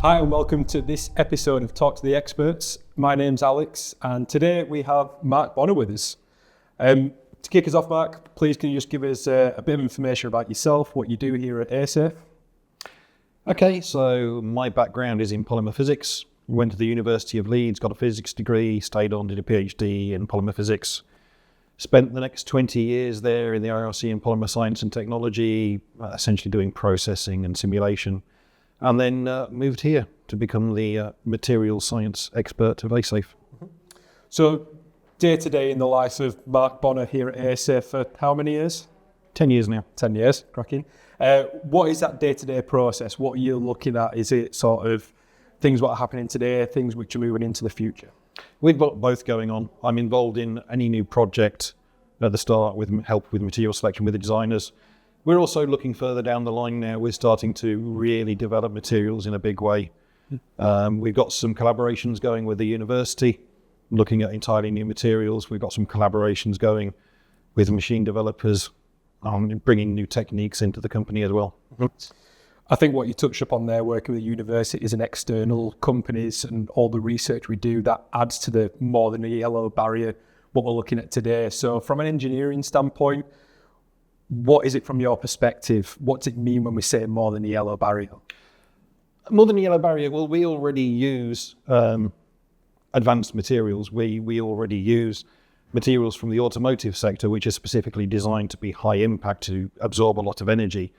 Hi and welcome to this episode of Talk to the Experts. My name's Alex and today we have Mark Bonner with us. To kick us off, Mark, please can you just give us a bit of information about yourself, what you do here at ASAFE? Okay, so my background is in polymer physics. Went to the University of Leeds, got a physics degree, stayed on, did a PhD in polymer physics. Spent the next 20 years there in the IRC in polymer science and technology, essentially doing processing and simulation. And then moved here to become the materials science expert of ASAFE. So day to day in the life of Mark Bonner here at ASAFE for how many years? 10 years now. 10 years, cracking. What is that day-to-day process? What are you looking at? Is it sort of things what are happening today, things which are moving into the future? We've got both going on. I'm involved in any new project at the start with help with material selection with the designers. We're also looking further down the line now. We're starting to really develop materials in a big way. We've got some collaborations going with the university, looking at entirely new materials. We've got some collaborations going with machine developers, bringing new techniques into the company as well. I think what you touched upon there, working with the universities and external companies and all the research we do, that adds to the more than a yellow barrier, what we're looking at today. So from an engineering standpoint, what is it from your perspective? What does it mean when we say more than a yellow barrier? More than a yellow barrier, well, we already use advanced materials. We already use materials from the automotive sector, which are specifically designed to be high impact, to absorb a lot of energy,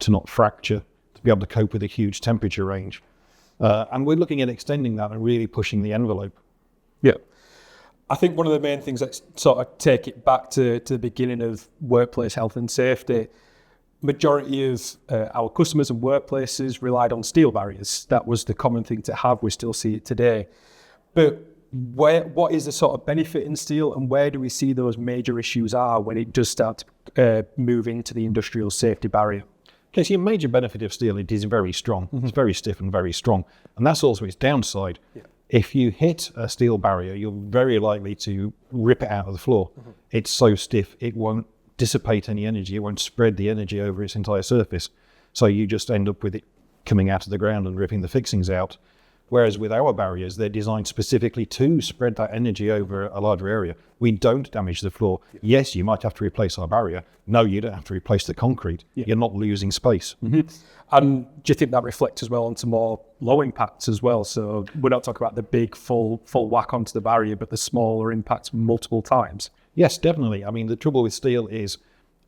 to not fracture, to be able to cope with a huge temperature range. And we're looking at extending that and really pushing the envelope. Yeah. I think one of the main things that sort of take it back to the beginning of workplace health and safety, majority of our customers and workplaces relied on steel barriers. That was the common thing to have. We still see it today. But what is the sort of benefit in steel, and where do we see those major issues are when it does start to move into the industrial safety barrier? Okay, so your major benefit of steel, it is very strong. Mm-hmm. It's very stiff and very strong. And that's also its downside. Yeah. If you hit a steel barrier, you're very likely to rip it out of the floor. Mm-hmm. It's so stiff, it won't dissipate any energy. It won't spread the energy over its entire surface. So you just end up with it coming out of the ground and ripping the fixings out. Whereas with our barriers, they're designed specifically to spread that energy over a larger area. We don't damage the floor. Yeah. Yes, you might have to replace our barrier. No, you don't have to replace the concrete. Yeah. You're not losing space. Mm-hmm. And do you think that reflects as well onto more low impacts as well? So we're not talking about the big full whack onto the barrier, but the smaller impacts multiple times? Yes, definitely. I mean, the trouble with steel is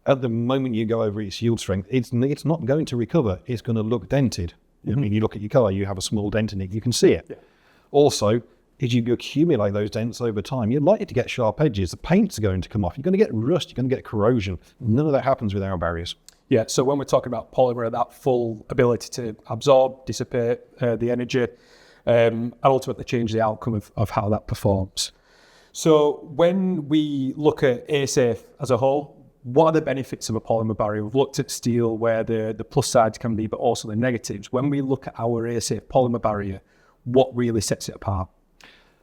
at the moment you go over its yield strength, it's not going to recover. It's going to look dented. I mean, you look at your car, you have a small dent in it, you can see it. Yeah. Also, as you accumulate those dents over time, you're likely to get sharp edges. The paint's going to come off. You're going to get rust, you're going to get corrosion. None of that happens with our barriers. Yeah, so when we're talking about polymer, that full ability to absorb, dissipate the energy, and ultimately change the outcome of how that performs. So when we look at ASAFE as a whole, what are the benefits of a polymer barrier? We've looked at steel where the plus sides can be, but also the negatives. When we look at our ASAFE polymer barrier, what really sets it apart?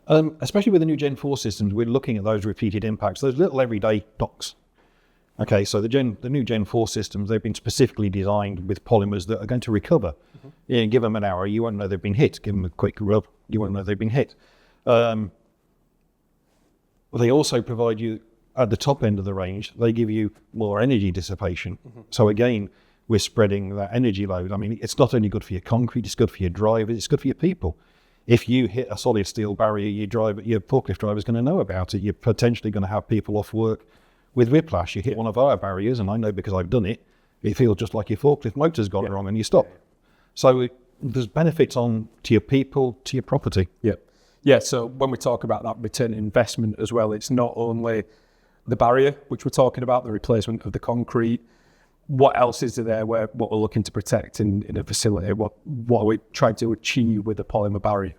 Especially with the new Gen 4 systems, we're looking at those repeated impacts, those little everyday knocks. Okay, so the new Gen 4 systems, they've been specifically designed with polymers that are going to recover. Mm-hmm. Yeah, give them an hour, you won't know they've been hit. Give them a quick rub, you won't know they've been hit. They also provide you, at the top end of the range, they give you more energy dissipation. Mm-hmm. So again, we're spreading that energy load. I mean, it's not only good for your concrete, it's good for your drivers, it's good for your people. If you hit a solid steel barrier, your forklift driver is going to know about it. You're potentially going to have people off work with whiplash. You hit one of our barriers, and I know because I've done it, it feels just like your forklift motor's gone wrong and you stop. So there's benefits to your people, to your property. Yeah, so when we talk about that return on investment as well, it's not only the barrier, which we're talking about, the replacement of the concrete. What else is there what we're looking to protect in a facility? What are we trying to achieve with the polymer barrier?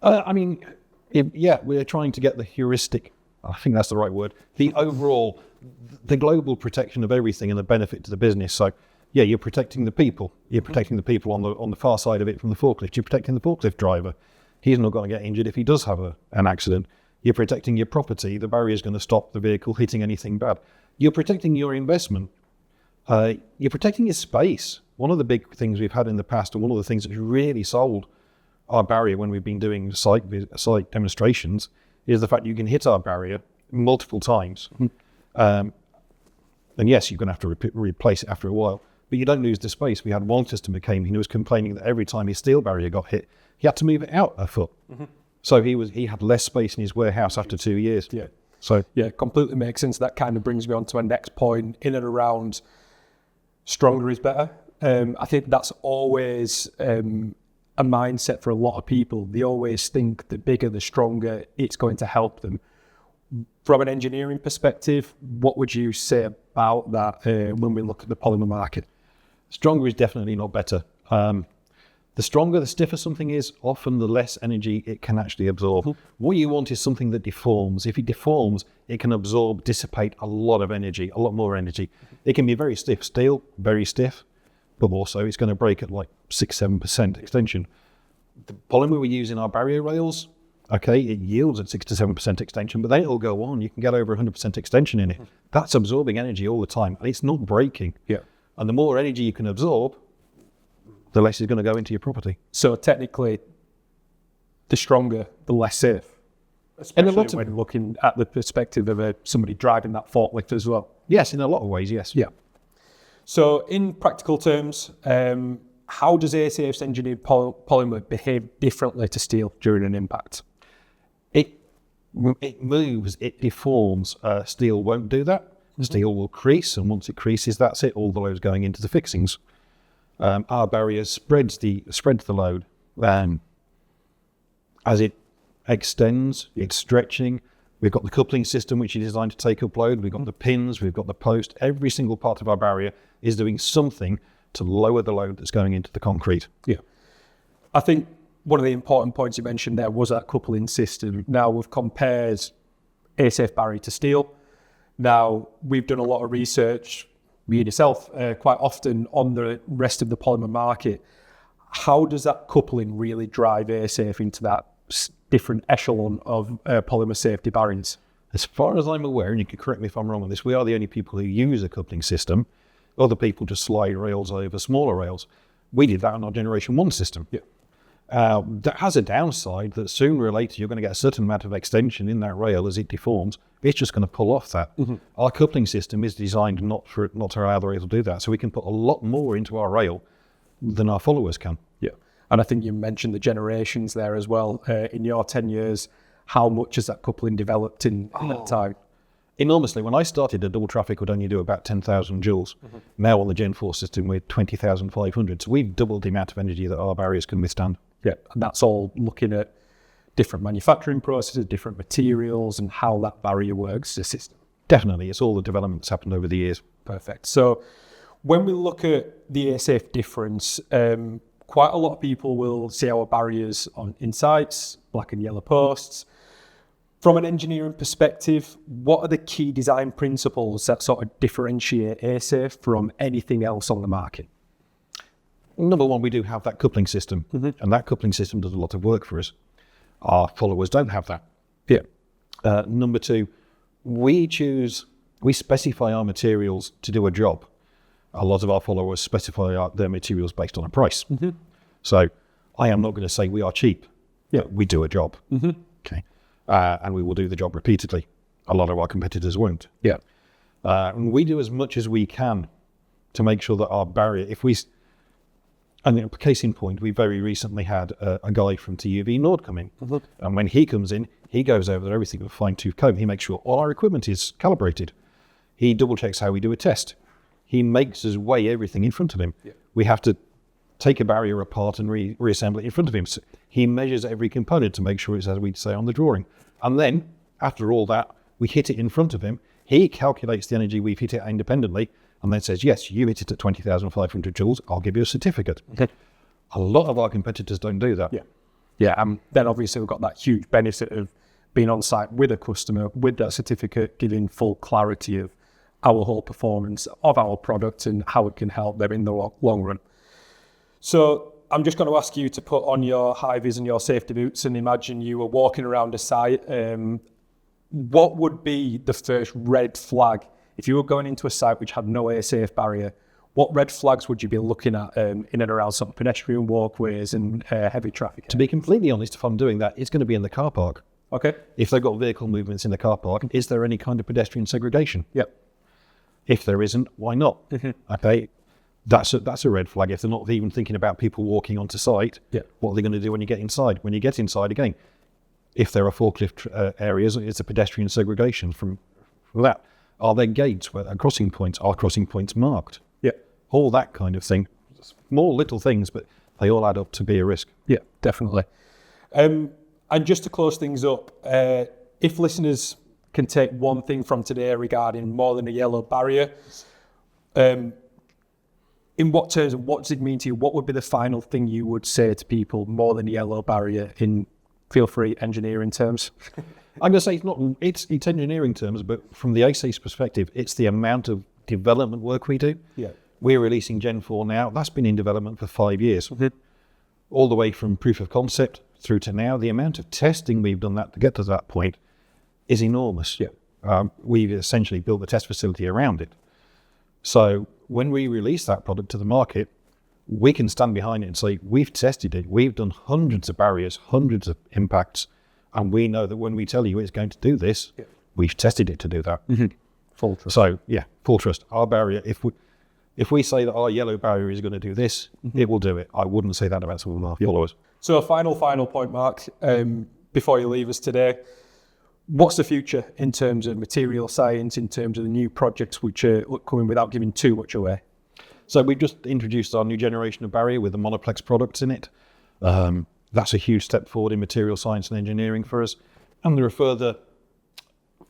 We're trying to get the heuristic, I think that's the right word, the overall, the global protection of everything and the benefit to the business. So yeah, you're protecting the people. You're protecting the people on the far side of it from the forklift. You're protecting the forklift driver. He's not going to get injured if he does have an accident. You're protecting your property. The barrier is going to stop the vehicle hitting anything bad. You're protecting your investment. You're protecting your space. One of the big things we've had in the past, and one of the things that's really sold our barrier when we've been doing site demonstrations, is the fact you can hit our barrier multiple times. And yes, you're going to have to replace it after a while, but you don't lose the space. We had one customer came in who was complaining that every time his steel barrier got hit, he had to move it out a foot. So he had less space in his warehouse after 2 years. Yeah. So yeah, completely makes sense. That kind of brings me on to our next point in and around stronger is better. I think that's always a mindset for a lot of people. They always think the bigger, the stronger it's going to help them. From an engineering perspective, what would you say about that when we look at the polymer market? Stronger is definitely not better. The stronger, the stiffer something is, often the less energy it can actually absorb. What you want is something that deforms. If it deforms, it can absorb, dissipate a lot of energy, a lot more energy. It can be very stiff steel, very stiff, but also it's going to break at like 6-7% extension. The polymer we use in our barrier rails, okay, it yields at 6 to 7% extension, but then it'll go on. You can get over 100% extension in it. That's absorbing energy all the time, and it's not breaking. Yeah. And the more energy you can absorb, the less is going to go into your property. So technically, the stronger, the less safe. Especially when looking at the perspective of somebody driving that forklift as well. Yes, in a lot of ways, yes. Yeah. So in practical terms, how does ASAFE's engineered polymer behave differently to steel during an impact? It moves, it deforms. Steel won't do that. Steel will crease, and once it creases, that's it. All the load's going into the fixings. Our barrier spreads the load. As it extends, it's stretching. We've got the coupling system, which is designed to take up load. We've got the pins, we've got the post. Every single part of our barrier is doing something to lower the load that's going into the concrete. Yeah. I think one of the important points you mentioned there was that coupling system. Now, we've compared ASAFE barrier to steel. Now, we've done a lot of research, me and yourself, quite often on the rest of the polymer market. How does that coupling really drive ASAFE into that different echelon of polymer safety barriers? As far as I'm aware, and you can correct me if I'm wrong on this, we are the only people who use a coupling system. Other people just slide rails over smaller rails. We did that on our Generation 1 system. Yeah. That has a downside that sooner or later you're going to get a certain amount of extension in that rail as it deforms. It's just going to pull off that. Our coupling system is designed not to allow the rail to do that. So we can put a lot more into our rail than our followers can. Yeah. And I think you mentioned the generations there as well. In your 10 years, how much has that coupling developed in that time? Enormously. When I started, a double traffic would only do about 10,000 joules. Now on the Gen 4 system, we're 20,500. So we've doubled the amount of energy that our barriers can withstand. Yeah, and that's all looking at different manufacturing processes, different materials, and how that barrier works, the system. Definitely. It's all the development that's happened over the years. Perfect. So when we look at the ASAFE difference, quite a lot of people will see our barriers in sites, black and yellow posts. From an engineering perspective, what are the key design principles that sort of differentiate ASAFE from anything else on the market? Number one, we do have that coupling system, and that coupling system does a lot of work for us. Our followers don't have that. Yeah. Number two, we specify our materials to do a job. A lot of our followers specify their materials based on a price. So I am not going to say we are cheap. Yeah. We do a job. Okay. And we will do the job repeatedly. A lot of our competitors won't. Yeah. And we do as much as we can to make sure that our barrier, and a case in point, we very recently had a guy from TUV Nord come in. And when he comes in, he goes over everything with a fine-tooth comb. He makes sure all our equipment is calibrated. He double-checks how we do a test. He makes us weigh everything in front of him. Yeah. We have to take a barrier apart and reassemble it in front of him. So he measures every component to make sure it's as we say on the drawing. And then, after all that, we hit it in front of him. He calculates the energy we've hit it independently, and then says, yes, you hit it at 20,500 joules, I'll give you a certificate. Okay. A lot of our competitors don't do that. Yeah. Yeah, then obviously we've got that huge benefit of being on site with a customer, with that certificate, giving full clarity of our whole performance of our product and how it can help them in the long run. So I'm just going to ask you to put on your high-vis and your safety boots and imagine you were walking around a site. What would be the first red flag if you were going into a site which had no ASAFE barrier? what red flags would you be looking at in and around sort of pedestrian walkways and heavy traffic? To be completely honest, if I'm doing that, it's going to be in the car park. Okay. If they've got vehicle movements in the car park, is there any kind of pedestrian segregation? Yep. If there isn't, why not? Okay. That's a red flag. If they're not even thinking about people walking onto site, what are they going to do when you get inside? When you get inside, again, if there are forklift areas, it's a pedestrian segregation from that. Are there gates where crossing points? Are crossing points marked? Yeah. All that kind of thing. Small little things, but they all add up to be a risk. Yeah, definitely. And just to close things up, if listeners can take one thing from today regarding more than a yellow barrier, in what terms and what does it mean to you? What would be the final thing you would say to people more than a yellow barrier in, feel free, engineering terms? I'm going to say it's engineering terms, but from the ASAFE's perspective, it's the amount of development work we do. Yeah. We're releasing Gen 4 now. That's been in development for 5 years. All the way from proof of concept through to now. The amount of testing we've done that to get to that point is enormous. Yeah. We've essentially built the test facility around it. So when we release that product to the market, we can stand behind it and say, we've tested it. We've done hundreds of barriers, hundreds of impacts. And we know that when we tell you it's going to do this, we've tested it to do that. Full trust. So yeah, full trust. Our barrier, if we say that our yellow barrier is going to do this, it will do it. I wouldn't say that about some of our followers. So a final point, Mark, before you leave us today, what's the future in terms of material science, in terms of the new projects which are upcoming without giving too much away? So we've just introduced our new generation of barrier with the monoplex products in it. That's a huge step forward in material science and engineering for us. And there are further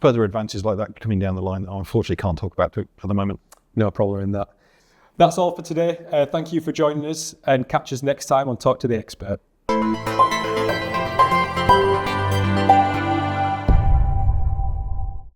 advances like that coming down the line that I unfortunately can't talk about at the moment. No problem in that. That's all for today. Thank you for joining us, and catch us next time on Talk to the Expert.